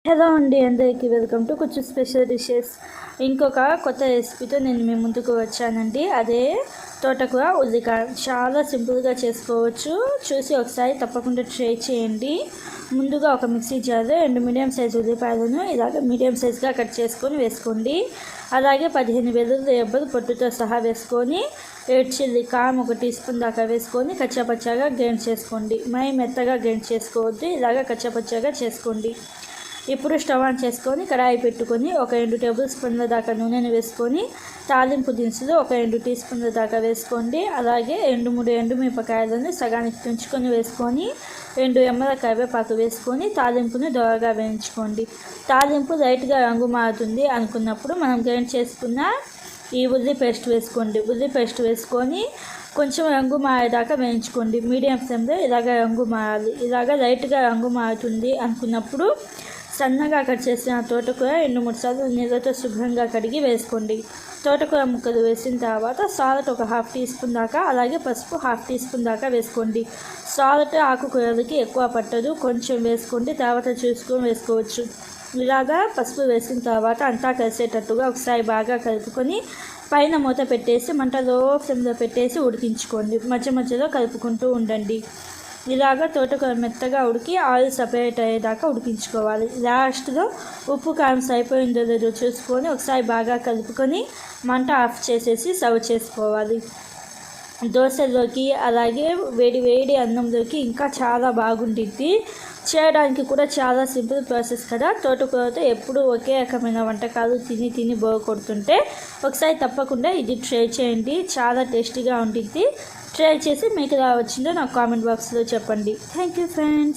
Hello అండి, అందరికీ welcome to కొంచెం స్పెషల్ డిషెస్. ఇంకొక కొత్త రెసిపీతో నేను మీ ముందుకు వచ్చానండి. అదే తోటకూర ఉల్లికాయ. చాలా సింపుల్గా చేసుకోవచ్చు. చూసి ఒకసారి తప్పకుండా ట్రై చేయండి. ముందుగా ఒక మిక్సీ జార్లో 2 మీడియం సైజు ఉల్లిపాయలను ఇలాగ మీడియం సైజుగా కట్ చేసుకొని వేసుకోండి. అలాగే 15 వెల్లుల్లి రెబ్బలు పొట్టుతో సహా వేసుకొని, 7 చిల్లి కారం 1 టీ స్పూన్ దాకా వేసుకొని కచ్చాపచ్చాగా గ్రైండ్ చేసుకోండి. మై మెత్తగా గ్రైండ్ చేసుకోవద్దు, ఇలాగ కచ్చాపచ్చాగా చేసుకోండి. ఇప్పుడు స్టవ్ ఆన్ చేసుకొని కడాయి పెట్టుకొని ఒక 2 టేబుల్ స్పూన్ల దాకా నూనెను వేసుకొని తాలింపు దినుసులు ఒక 2 టీ స్పూన్ల దాకా వేసుకోండి. అలాగే 2-3 ఎండుమిరపకాయలను సగానికి తుంచుకొని వేసుకొని 2 ఎమ్మల కరివేపాకు వేసుకొని తాలింపును దోరగా వేయించుకోండి. తాలింపు లైట్గా రంగు మారుతుంది అనుకున్నప్పుడు మనం గ్రైండ్ చేసుకున్న ఈ ఉల్లి పేస్ట్ వేసుకోండి. ఉల్లి పేస్ట్ వేసుకొని కొంచెం రంగు మారేదాకా వేయించుకోండి. మీడియం ఫ్లేమ్లో ఇలాగ రంగు మారాలి. ఇలాగ లైట్గా రంగు మారుతుంది అనుకున్నప్పుడు సన్నగా కట్ చేసిన తోటకూర 2-3 సార్లు నీళ్ళతో శుభ్రంగా కడిగి వేసుకోండి. తోటకూర ముక్కలు వేసిన తర్వాత సాల్ట్ ఒక 1/2 టీ స్పూన్ దాకా, అలాగే పసుపు 1/2 టీ స్పూన్ దాకా వేసుకోండి. సాల్ట్ ఆకుకూరలకి ఎక్కువ పట్టదు, కొంచెం వేసుకోండి, తర్వాత చూసుకొని వేసుకోవచ్చు. ఇలాగా పసుపు వేసిన తర్వాత అంతా కలిసేటట్టుగా ఒకసారి బాగా కలుపుకొని పైన మూత పెట్టేసి మంట లో ఫ్లేమ్లో పెట్టేసి ఉడికించుకోండి. మధ్య మధ్యలో కలుపుకుంటూ ఉండండి. ఇలాగ తోటకూర మెత్తగా ఉడికి ఆయిల్ సపరేట్ అయ్యేదాకా ఉడికించుకోవాలి. లాస్ట్లో ఉప్పు కారం సరిపోయిందో లేదో చూసుకొని ఒకసారి బాగా కలుపుకొని మంట ఆఫ్ చేసేసి సర్వ్ చేసుకోవాలి. దోశలోకి అలాగే వేడి వేడి అన్నంలోకి ఇంకా చాలా బాగుంటుంది. చేయడానికి కూడా చాలా సింపుల్ ప్రాసెస్ కదా. తోటకూరతో ఎప్పుడు ఒకే రకమైన వంటకాలు తిని బోర్ కొడుతుంటే ఒకసారి తప్పకుండా ఇది ట్రై చేయండి. చాలా టేస్టీగా ఉంటుంది. ట్రై చేసి మీకు ఎలా వచ్చిందో నాకు కామెంట్ బాక్స్లో చెప్పండి. Thank you friends.